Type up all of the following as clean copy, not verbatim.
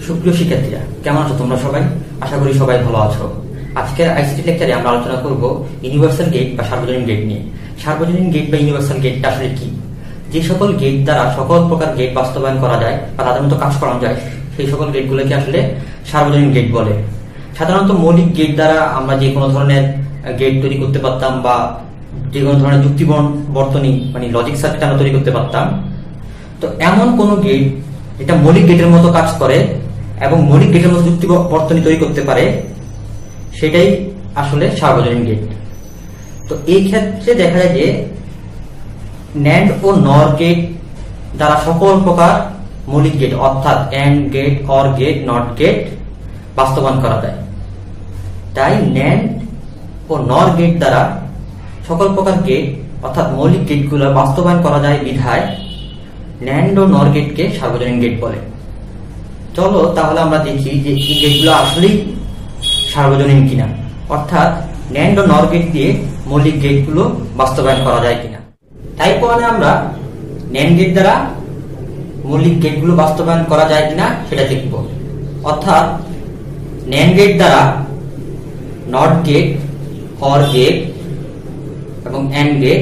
সুপ্রিয় শিক্ষার্থীরা, কেমন আছো তোমরা সবাই? আশা করি সবাই ভালো আছো। আজকের আইসিটি লেকচারে আমরা আলোচনা করব ইউনিভার্সাল গেট বা সার্বজনীন গেট নিয়ে। সার্বজনীন গেট বা ইউনিভার্সাল গেটটা আসলে কি? যে সকল গেট দ্বারা সকল প্রকার গেট বাস্তবায়ন করা যায় বা তাদের মতো কাজ করানো যায়, সেই সকল গেটগুলোকে আসলে সার্বজনীন গেট বলে। সাধারণত মৌলিক গেট দ্বারা আমরা যে কোনো ধরনের গেট তৈরি করতে পারতাম বা যে কোনো ধরনের যুক্তি বর্তনী মানে লজিক সার্কিট আমরা তৈরি করতে পারতাম। তো এমন কোন গেট যেটা মৌলিক গেটের মতো কাজ করে এবং মৌলিক গেটের মতো যুক্তি বর্তনী তৈরি করতে পারে, সেটাই আসলে সার্বজনীন গেট। তো এই ক্ষেত্রে দেখা যায় যে ন্যান্ড ও নর গেট দ্বারা সকল প্রকার মৌলিক গেট অর্থাৎ and gate, or gate, not gate বাস্তবায়ন করা যায়। তাই ন্যান্ড ও নর গেট দ্বারা সকল প্রকার গেট অর্থাৎ মৌলিক গেটগুলো বাস্তবায়ন করা যায় বিধায় ন্যান্ড ও নর গেটকে সার্বজনীন গেট বলে। চলো তাহলে আমরা দেখি যে এই গেটগুলো আসলেই সার্বজনীন কিনা, অর্থাৎ ন্যান্ড ও নর গেট দিয়ে মৌলিক গেটগুলো বাস্তবায়ন করা যায় কিনা। টাইপ 1 আমরা ন্যান্ড গেট দ্বারা মৌলিক গেটগুলো বাস্তবায়ন করা যায় কিনা সেটা দেখব। অর্থাৎ ন্যান্ড গেট দ্বারা নট গেট, অর গেট এবং এন্ড গেট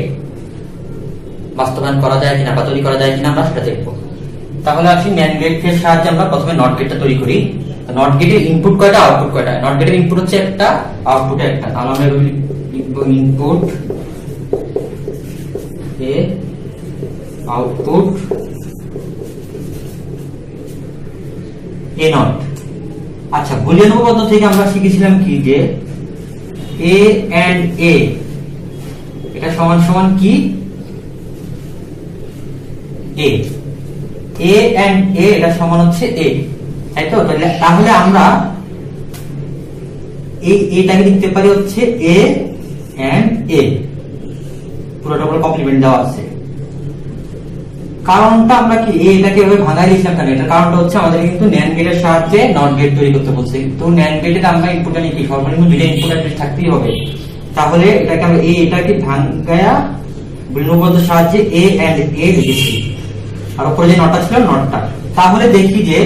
বাস্তবায়ন করা যায় কিনা বা তৈরি করা যায় কিনা আমরা সেটা দেখব। তাহলে আসি ন্যান্ড গেটের সাহায্যে আমরা প্রথমে নট গেটটা তৈরি করি। নট গেটের ইনপুট কয়টা, আউটপুট কয়টা? নট গেটের ইনপুট হচ্ছে একটা, আউটপুট একটা। তাহলে আমরা লিখব input A, output A not. আচ্ছা, বুলিয়ান উপপাদ্য থেকে আমরা শিখেছিলাম কি যে এ এন্ড এ এটা সমান সমান কি? এ এন্ড এ এটা সমান হচ্ছে এ, তাই তো? তাহলে আমরা এই এটাকে লিখতে পারি হচ্ছে এ এন্ড এ, পুরোটা পুরো কমপ্লিমেন্ট দেওয়া আছে। কারণটা আমরা কি এটাকে এভাবে ভাঙাই দিয়েছিলাম কেন? এটার কারণটা হচ্ছে আমাদের কিন্তু ন্যান্ড গেটের সাহায্যে নট গেট তৈরি করতে বলছে। তো ন্যান্ড গেটের আমরা ইনপুটটা নিয়ে কি সর্বনিম্ন দুইটা ইনপুট থাকতেই হবে। তাহলে এটাকে আমরা এটাকে ভাঙায়া বুলিয়ান উপপাদ্যের সাহায্যে এ এন্ড এ লিখেছি, আর উপরে যে নটটা ছিল নটটা। তাহলে দেখি যে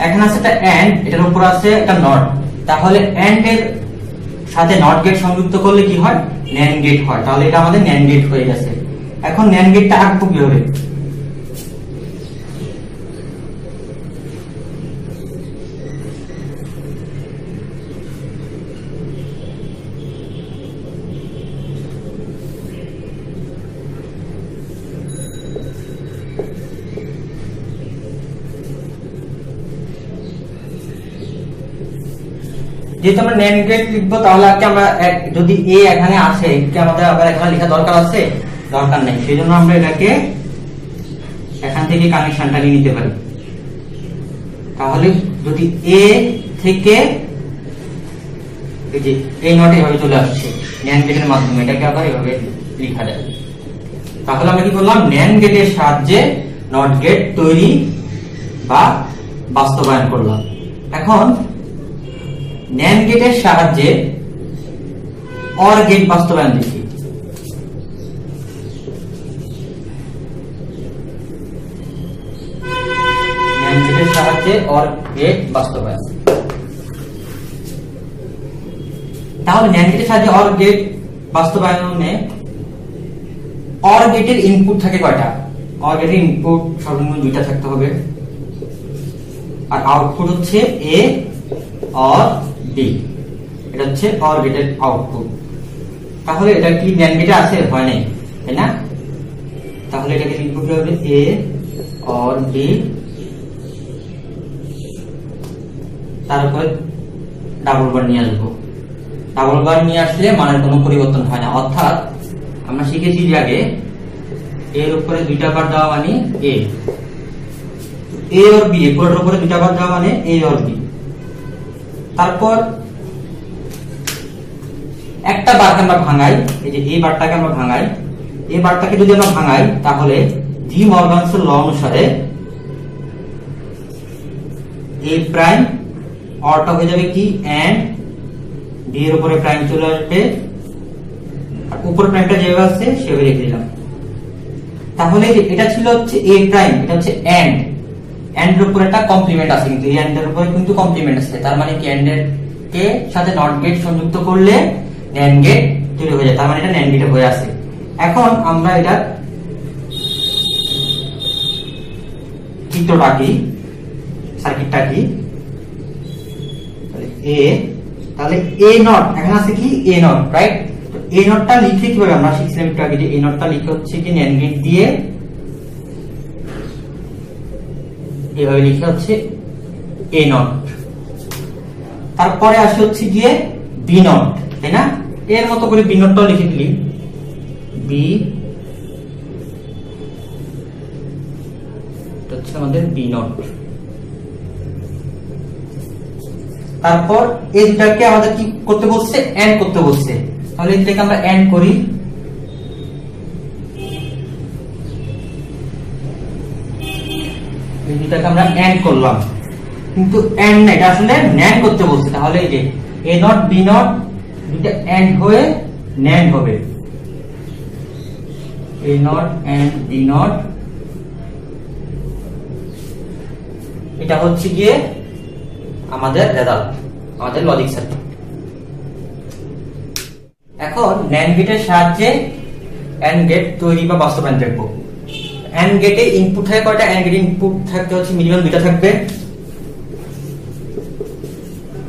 এখানে আছে একটা এন্ড, এটার উপর আছে একটা নট। তাহলে এন্ড এর সাথে নট গেট সংযুক্ত করলে কি হয়? ন্যান্ড গেট হয়। তাহলে এটা আমাদের ন্যান্ড গেট হয়ে গেছে। এখন ন্যান্ড গেটটা আঁকবো কিভাবে? যেহেতু আমরা ন্যান্ড গেট লিখবো, তাহলে আমরা যদি এ এখানে আসে আমাদের আবার এখানে লেখা দরকার আছে? দরকার নেই। সেই জন্য আমরা এটাকে এখান থেকে কানেকশনটা নিয়ে নিতে পারি। তাহলে যদি এ থেকে এই যে এই নট এভাবে চলে আসছে ন্যান্ড গেটের মাধ্যমে, এটাকে আবার এভাবে লেখা যায়। তাহলে আমরা কি করলাম? ন্যান্ড গেটের সাহায্যে নট গেট তৈরি বা বাস্তবায়ন করলাম। এখন ন্যান্ড গেটের সাহায্যে অর গেট বাস্তবায়ন দেখি। ন্যান্ড গেটের সাহায্যে অর গেট বাস্তবায়ন। তাহলে ন্যান্ড গেটের সাহায্যে অর গেট বাস্তবায়নে অর গেটের ইনপুট থাকে কয়টা? অর গেটের ইনপুট সর্বনিম্ন দুইটা থাকতে হবে, আর আউটপুট হচ্ছে এ অর বি। এটা হচ্ছে অর গেটের আউটপুট। তাহলে এটা কি ন্যান্ড গেটে আছে? হয় নাই, তাই না? তাহলে এটাকে ইনপুট হবে এ অর বি, তারপর ডাবল বার নিয়ে আসবো। ডাবল বার নিয়ে আসলে মানের কোনো পরিবর্তন হয় না। অর্থাৎ আমরা শিখেছি যে আগে এর উপরে দুইটা বার দেওয়া মানে এ অর বি, এর উপরে দুইটা বার দেওয়া মানে এ অর বি। তারপর একটা বারকে আমরা ভাঙাই, এই যে এই বারটাকে আমরা ভাঙাই। এই বারটাকে যদি আমরা ভাঙাই তাহলে ডি মরগানসের ল অনুসারে এ প্রাইম অরটা হয়ে যাবে কি এন্ড, ডি এর উপরে প্রাইম চলে আসবে, আর উপর প্রাইমটা যেভাবে আছে সেভাবে রেখে দিলাম। তাহলে এটা ছিল হচ্ছে এ প্রাইম, এটা হচ্ছে এন্ড, এন্ড এর উপর একটা কমপ্লিমেন্ট আছে, কিন্তু এই এন্ড এর উপরে কিন্তু কমপ্লিমেন্ট আছে, তার মানে কি এন্ড এর কে সাথে নট গেট সংযুক্ত করলে ন্যান্ড গেট তৈরি হয়ে যায়, তার মানে এটা ন্যান্ড গেট হয়ে আছে। এখন আমরা এটা চিত্রটা কি, সার্কিটটা কি, তাহলে এ নট এখানে আছে কি এ নট, রাইট? তো এ নটটা লিখে কিভাবে আমরা শিখছিলাম একটু আগে, যে এ নটটা লিখে হচ্ছে কি ন্যান্ড গেট দিয়ে এভাবে লিখে হচ্ছে এ নট, তারপরে আসে হচ্ছে গিয়ে বি নট, তাই না? এর মতো করে বি নটটাও লিখে দিলি, বি হচ্ছে আমাদের বি নট। তারপর এই দুটাকে আমাদের কি করতে বলছে, এন্ড করতে বলছে, তাহলে এটাকে আমরা এন্ড করি, এই দুটাকে আমরা এন্ড করলাম, কিন্তু এন্ড না, এটা আসলে ন্যান্ড করতে বলছে, তাহলে এই যে এ নট বি নট দুটা এন্ড হয়ে ন্যান্ড হবে, এ নট এন্ড বি নট, এটা হচ্ছে গিয়ে আমাদের রেজাল্ট, আমাদের লজিক সার্কিট। এখন ন্যান্ড গেটের সাহায্যে এন্ড গেট তৈরি বা বাস্তবায়ন দেখব। এন্ড গেটে ইনপুট থাকে কয়টা? এন্ড গেটে ইনপুট থাকতে হচ্ছে মিনিমাম দুইটা থাকবে,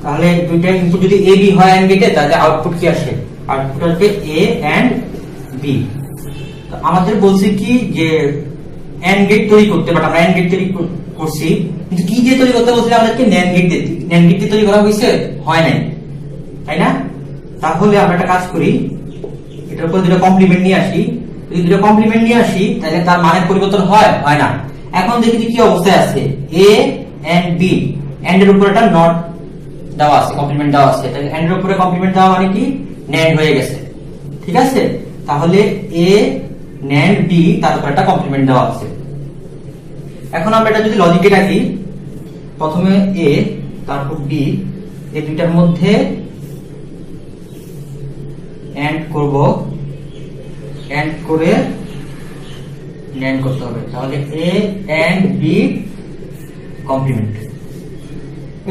তাহলে দুইটা ইনপুট যদি এ বি হয় এন্ড গেটে, তাহলে আউটপুট কি আসে? আউটপুট আসবে এ এন্ড বি। আমাদের বলছে কি যে এন্ড গেট তৈরি করতে, বাট আমরা এন্ড গেট তৈরি করছি, কিন্তু কি দিয়ে তৈরি করতে বলছিল আমাদেরকে? ন্যান্ড গেট দিয়ে। ন্যান্ড গেট দিয়ে তৈরি করা হয়েছে, হয় নাই, তাই না? তাহলে আমরা একটা কাজ করি, এটার উপর দুটো কমপ্লিমেন্ট নিয়ে আসি, যদি দুটো কমপ্লিমেন্ট নিয়ে আসি তাহলে তার মানের পরিবর্তন হয়, হয় না। এখন দেখি কি অবস্থায় আছে, এ এন্ড বি, এন্ড এর উপর একটা নট দেওয়া আছে, কমপ্লিমেন্ট দেওয়া আছে, তাহলে এন্ড এর উপরে কমপ্লিমেন্ট দেওয়া মানে কি ন্যান্ড হয়ে গেছে, ঠিক আছে? তাহলে এ ন্যান্ড বি, তার উপর একটা কমপ্লিমেন্ট দেওয়া আছে। এখন আমরা এটা যদি লজিকে রাখি, প্রথমে এ তারপর বি, এই দুইটার মধ্যে এন্ড করব, এন্ড করে ন্যান্ড করতে হবে, তাহলে এ এন্ড বি কমপ্লিমেন্ট।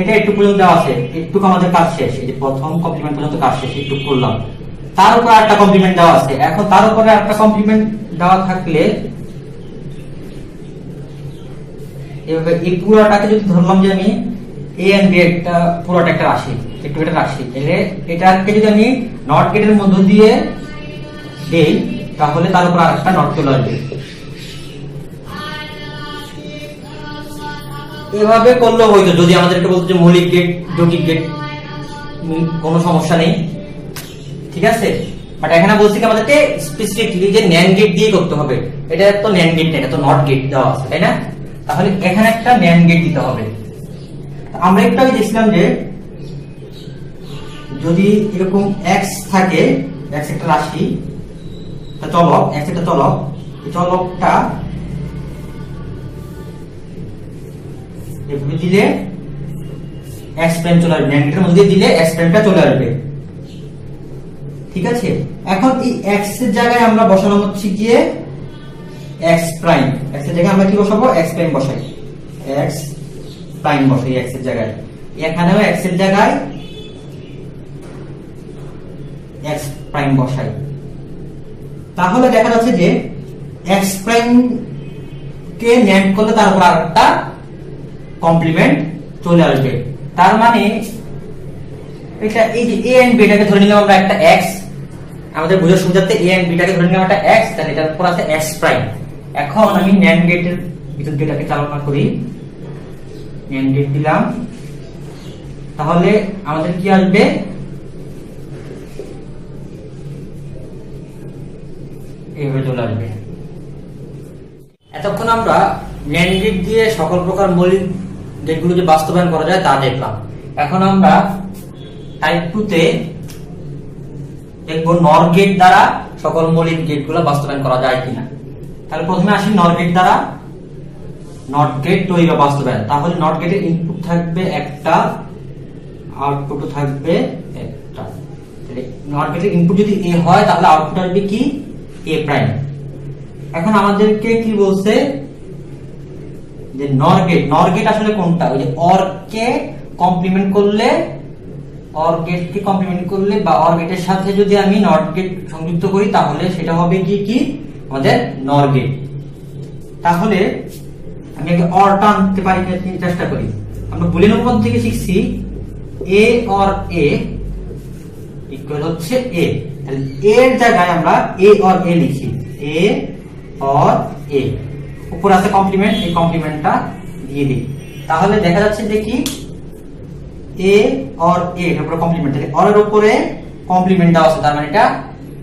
এটা একটু পর্যন্ত দেওয়া আছে, একটু আমাদের কাজ শেষ, এই যে প্রথম কমপ্লিমেন্ট পর্যন্ত কাজ শেষ, একটু করলাম, তার উপর একটা কমপ্লিমেন্ট দেওয়া আছে। এখন তার উপরে একটা কমপ্লিমেন্ট দেওয়া থাকলে এভাবে এই পুরোটাকে যদি ধরলাম যে আমি এ এন্ড বি একটা পুরোটা একটা রাশি, একটু এটা রাশি, তাহলে এটাকে যদি আমি নট গেটের মধ্য দিয়ে দেই, তাহলে তার উপর আরেকটা নট চলে আসবে। এভাবে করলেও হয়তো, যদি আমাদেরকে বলতো যে মৌলিক গেট, যৌগিক গেট, কোনো সমস্যা নেই, ঠিক আছে? বাট এখানে বলছি কি আমাদেরকে স্পেসিফিকলি যে ন্যান্ড গেট দিয়ে করতে হবে, এটা তো ন্যান্ড গেট না, এটা তো নট গেট দেওয়া আছে, তাই না? তাহলে এখানে একটা ন্যান্ড গেট দিতে হবে। আমরা একটু আগে দেখছিলাম যে যদি এরকম এক্স থাকে, এক্স একটা রাশি, চলক, এক্স একটা চলক, এই চলকটা এভাবে দিলে এক্স প্রাইম চলে আসবে, ন্যান্ড গেটের মধ্যে দিলে এক্স প্রাইমটা চলে আসবে, ঠিক আছে? এখন এই এক্স এর জায়গায় আমরা বসানো হচ্ছে গিয়ে এক্স প্রাইম, এক্স এর জায়গায় আমরা কি বসাবো? এক্স প্রাইম বসাই, এক্স প্রাইম বসাই এক্স এর জায়গায়, এখানেও এক্স এর জায়গায় এক্স প্রাইম বসাই, তাহলে দেখা যাচ্ছে যে এক্স প্রাইম কে ন্যান্ড করলে তার উপর আরেকটা কমপ্লিমেন্ট চলে আসবে। তার মানে এটা এই যে এ এন্ড বি টাকে ধরে নিলাম আমরা একটা এক্স, আমাদের বোঝার সুবিধার্থে এ এন্ড বি টাকে ধরে নিলাম একটা এক্স, তাহলে এটার উপর আছে এক্স প্রাইম। এখন আমি ন্যান্ড গেটের ভিতর যেটাকে চালনা করি, ন্যান্ড গেট দিলাম, তাহলে আমাদের কি আসবে? এইভাবে চলে আসবে। এতক্ষণ আমরা ন্যান্ড গেট দিয়ে সকল প্রকার মৌলিক গেটগুলো যে বাস্তবায়ন করা যায় তা দেখলাম। এখন আমরা টাইপ 2 তে দেখবো নর গেট দ্বারা সকল মৌলিক গেটগুলো বাস্তবায়ন করা যায় কিনা। তাহলে প্রথমে আসি নর গেট দ্বারা নট গেট তৈরি বা বাস্তবায়ন। তাহলে নট গেটের ইনপুট থাকবে একটা, আউটপুটও থাকবে একটা। তাহলে নট গেটের ইনপুট যদি এ হয় তাহলে আউটপুট আসবে কি? এ প্রাইম। এখন আমাদেরকে কি বলছে? যে নর গেট আসলে কোনটা, ওই যে অর কে কমপ্লিমেন্ট করলে, অর গেটকে কমপ্লিমেন্ট করলে বা অর গেটের সাথে যদি আমি নট গেট সংযুক্ত করি তাহলে সেটা হবে কি আমাদের নর গেট। তাহলে আমি আগে অরটা আনতে পারি, চেষ্টা করি। আমরা বুলিয়ান উপপাদ্য থেকে শিখছি এ অর এ ইকুয়াল হচ্ছে এ, তাহলে এর জায়গায় আমরা এ অর এ লিখি, এ অর এ, উপরে আছে কমপ্লিমেন্ট, এই কমপ্লিমেন্টটা দিয়ে দিই। তাহলে দেখা যাচ্ছে যে কি এ অর এ এর উপরে কমপ্লিমেন্ট, তাহলে অর এর উপরে কমপ্লিমেন্ট দেওয়া আছে, তার মানে এটা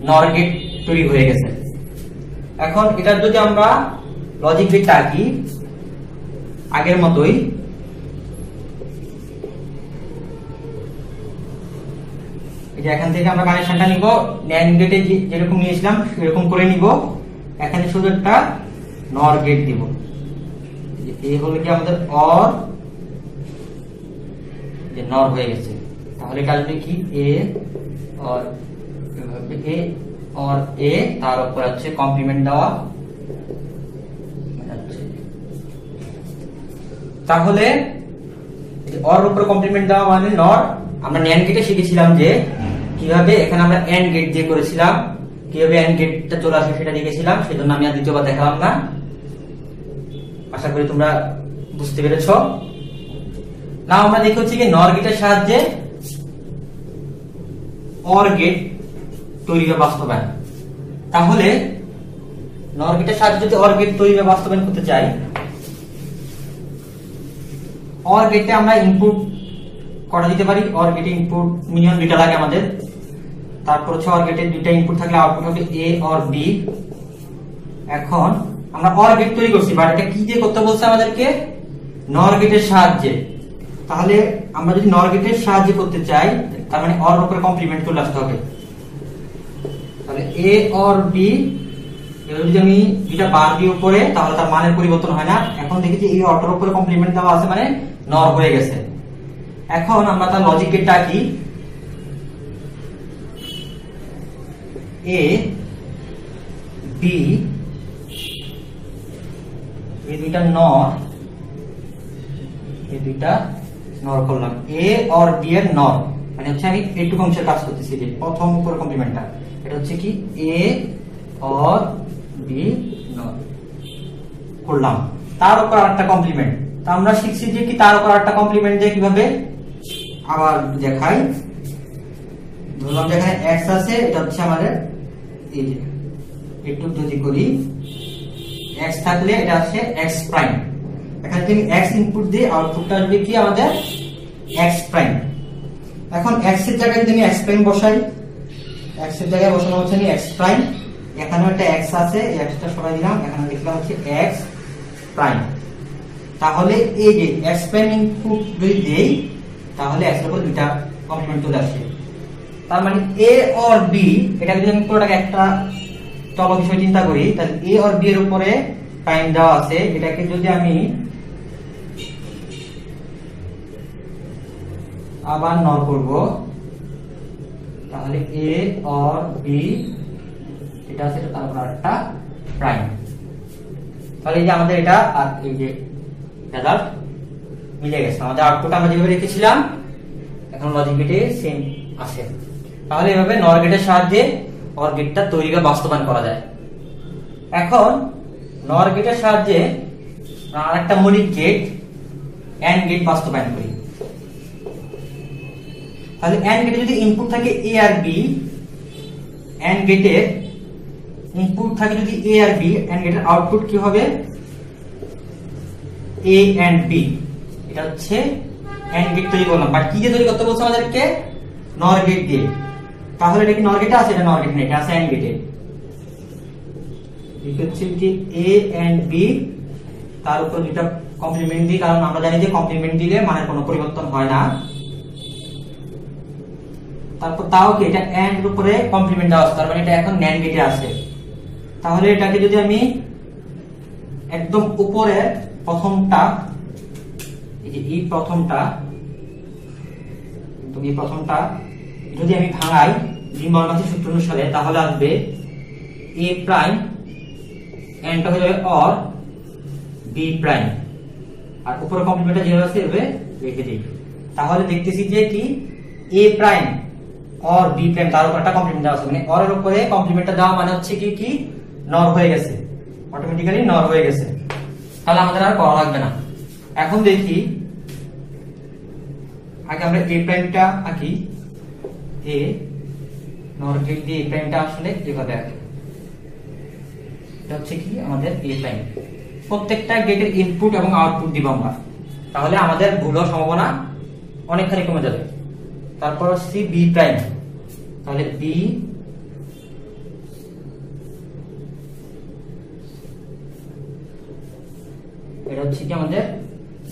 নর গেট তৈরি হয়ে গেছে। এখন এটা যদি আমরা লজিক গেট আঁকি আগের মতোই, এখান থেকে আমরা কানেকশনটা নিব, ন্যান্ড গেটে যেরকম নিয়েছিলাম সেরকম করে নিব। এখানে শুধু একটা নর গেট দিব, এই হলো কি আমাদের অর, যে নর হয়ে গেছে। তাহলে এটা আসবে কি a or, a or a, তার উপর হচ্ছে কমপ্লিমেন্ট দেওয়া। তাহলে অর উপর কমপ্লিমেন্ট দেওয়া মানে নর। আমরা ন্যান্ড গেটে শিখেছিলাম যে কিভাবে, এখানে আমরা এন্ড গেট দিয়ে করেছিলাম, কিভাবে এন্ড গেটটা চলে আসে সেটা দেখেছিলাম, সেজন্য আমি আর দ্বিতীয়বার দেখালাম না। আশা করি তোমরা বুঝতে পেরেছ। না আমরা দেখি হচ্ছে কি নর গেটের সাহায্যে অর গেট তৈরি বা বাস্তবায়ন। তাহলে নর গেটের সাহায্যে যদি অর গেট তৈরি বা বাস্তবায়ন করতে চাই, অর গেটে আমরা ইনপুট করা দিতে পারি। অর গেটে ইনপুট মিনিমাম দুইটা লাগে আমাদের। তারপর হচ্ছে অর গেটে দুইটা ইনপুট থাকলে আউটপুট হবে এ অর বি। এখন আমরা অর গেট তৈরি করছি, বাট এটা কি দিয়ে করতে বলছে আমাদেরকে, নর গেটের সাহায্যে। তাহলে আমরা যদি নর গেটের সাহায্যে করতে চাই, তার মানে অর উপরে কমপ্লিমেন্ট চলে আসতে হবে। তাহলে এ অর বি, যদি আমি দুইটা বার দিই উপরে, তাহলে তার মানের পরিবর্তন হয় না। এখন দেখেছি এই অর্ডার উপরে কমপ্লিমেন্ট দেওয়া আছে মানে নর হয়ে গেছে। এখন আমরা তার লজিক গেটটা কি, এ বি এই দুইটা নর, এই দুইটা নর করলাম, এ অর বি এর নর মানে হচ্ছে আমি এইটুকু অংশের কাজ করতেছি, যে প্রথম উপর কমপ্লিমেন্টটা, এটা হচ্ছে কি এ অর বি নর করলাম, তার উপর আরেকটা কমপ্লিমেন্ট। তা আমরা শিখছি যে কি তার উপর আরেকটা কমপ্লিমেন্ট দিয়ে কিভাবে, আবার দেখাই। ধরলাম যেখানে এক্স আছে, এটা হচ্ছে আমাদের এই যে একটু যদি করি, এক্স থাকলে এটা হচ্ছে এক্স প্রাইম। এখানে তুমি এক্স ইনপুট দিয়ে আউটপুটটা আসবে কি আমাদের এক্স প্রাইম। এখন এক্স এর জায়গায় যদি আমি এক্স প্রাইম বসাই, এক্স এর জায়গায় বসানো হচ্ছে আমি এক্স প্রাইম, এখানে একটা এক্স আছে, এই এক্সটা সরাই দিলাম, এখানে লিখলাম হচ্ছে এক্স প্রাইম। তাহলে এই যে এক্স প্রাইম ইনপুট যদি দেই, তাহলে এক্স এর উপর দুইটা কমপ্লিমেন্ট চলে আসে। তার মানে এ অর বি, এটা যদি আমি পুরোটাকে একটা চলক হিসেবে চিন্তা করি, তাহলে এ অর বি এর উপরে প্রাইম দেওয়া আছে, এটাকে যদি আমি আবার নর করব, তাহলে এ অর বি এটা আছে, তারপর একটা প্রাইম। তাহলে এই যে আমাদের এটা আর এই যে রেজাল্ট মিলে গেছে, আমাদের আউটপুট আমরা যেভাবে রেখেছিলাম এখন লজিক গেটে সেম আছে। তাহলে এভাবে নর গেটের সাহায্যে অর গেটটা তৈরি বা বাস্তবায়ন করা যায়। এখন নর গেটের সাহায্যে আরেকটা মৌলিক গেট এন্ড গেট বাস্তবায়ন করি। তাহলে এন্ড গেটে যদি ইনপুট থাকে এ আর বি, এন্ড গেটের ইনপুট থাকে যদি এ আর বি, এন্ড গেটের আউটপুট কি হবে এ এন্ড বি। এটা হচ্ছে এন্ড গেট তৈরি করলাম, বাট কি দিয়ে তৈরি করতে বলছে আমাদেরকে, নর গেট দিয়ে। তাহলে এটা কি নর গেটে আছে, এটা নর গেট নেই, এটা আছে এন্ড গেটে। এটা হচ্ছে কি এ এন্ড বি, তার উপর দুটো কমপ্লিমেন্ট দিই, কারণ আমরা জানি যে কমপ্লিমেন্ট দিলে মানের কোনো পরিবর্তন হয় না। তারপর তাও কি এটা এন্ড এর উপরে কমপ্লিমেন্ট দেওয়া আছে, তার মানে এটা এখন ন্যান্ড গেটে আছে। তাহলে এটাকে যদি আমি একদম উপরে প্রথমটা, এই যে এই প্রথমটা, এই প্রথমটা যদি আমি ভাঙাই ডিমর্গানের সূত্র অনুসারে, তাহলে আসবে এ প্রাইম, এন্ডটা হয়ে যাবে অর বি প্রাইম। আর উপরে কমপ্লিমেন্টটা যেভাবে আছে এভাবে রেখে দিই। তাহলে দেখতেছি যে কি এ প্রাইম অর বি প্রাইম তার উপর একটা কমপ্লিমেন্ট দেওয়া আছে, মানে অর এর উপরে কমপ্লিমেন্টটা দেওয়া মানে হচ্ছে কি কি নর হয়ে গেছে, অটোমেটিক্যালি নর হয়ে গেছে। তাহলে আমাদের আর করা লাগবে না। এখন দেখি আগে আমরা এ প্রাইমটা আঁকি, এ নর গেট দিয়ে এ প্রাইমটা আসলে এভাবে আঁকি। এটা হচ্ছে কি আমাদের এ প্রাইম। প্রত্যেকটা গেটের ইনপুট এবং আউটপুট দিব আমরা, তাহলে আমাদের ভুল হওয়ার সম্ভাবনা অনেকখানি কমে যাবে। তারপর হচ্ছে বি প্রাইম, তাহলে বি এটা হচ্ছে কি আমাদের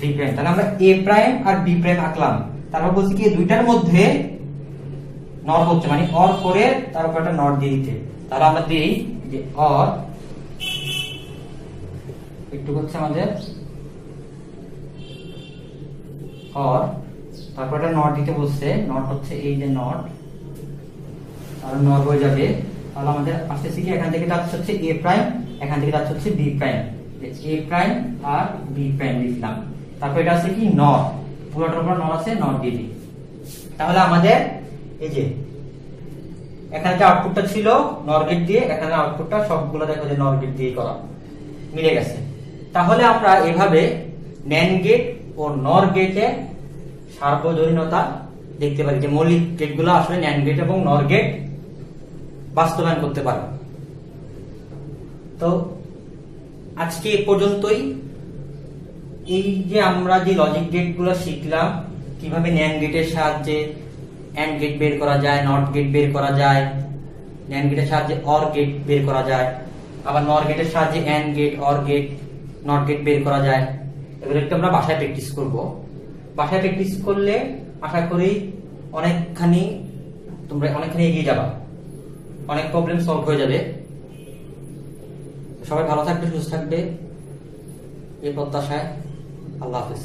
বি প্রাইম। তাহলে আমরা এ প্রাইম আর বি প্রাইম আঁকলাম, তারপর বলছি কি দুইটার মধ্যে নর হচ্ছে, মানে অর করে তার উপর একটা নট দিয়ে দিতে। তাহলে আমরা দিই যে অর একটু হচ্ছে আমাদের অর, তারপর একটা নট দিতে বলছে, নট হচ্ছে এই যে নট, আর নট হয়ে যাবে। তাহলে আমাদের আসতেছে কি এখান থেকে যাচ্ছে হচ্ছে এ প্রাইম, এখান থেকে যাচ্ছে হচ্ছে বি প্রাইম, এ প্রাইম আর বি প্রাইম লিখলাম। তারপর এটা আছে কি নট, পুরোটার উপর নট আছে, নট দিয়ে দিই। তাহলে আমাদের এই যে এখানে যে আউটপুটটা ছিল নর গেট দিয়ে, এখানে আউটপুটটা সবগুলো দেখো যে নর গেট দিয়ে করা মিলে গেছে। তাহলে আমরা এভাবে ন্যান্ড গেট ও নর গেটে সার্বজনীনতা দেখতে পারি, যে মৌলিক গেটগুলো আসলে ন্যান্ড গেট এবং নর গেট বাস্তবায়ন করতে পারে। তো আজকে এ পর্যন্তই। এই যে আমরা যে লজিক গেট গুলো শিখলাম, কিভাবে ন্যান্ড গেটের সাহায্যে এন্ড গেট বের করা যায়, নট গেট বের করা যায়, ন্যান্ড গেটের সাহায্যে অর গেট বের করা যায়, আবার নর গেটের সাহায্যে and gate, or gate, not gate বের করা যায়, এগুলো একটু আমরা বাসায় প্র্যাকটিস করব। বাসায় প্র্যাকটিস করলে আশা করি তোমরা অনেকখানি এগিয়ে যাবা, অনেক প্রবলেম সলভ হয়ে যাবে। সবাই ভালো থাকবে, সুস্থ থাকবে এই প্রত্যাশায়। আল্লাহ হাফেজ।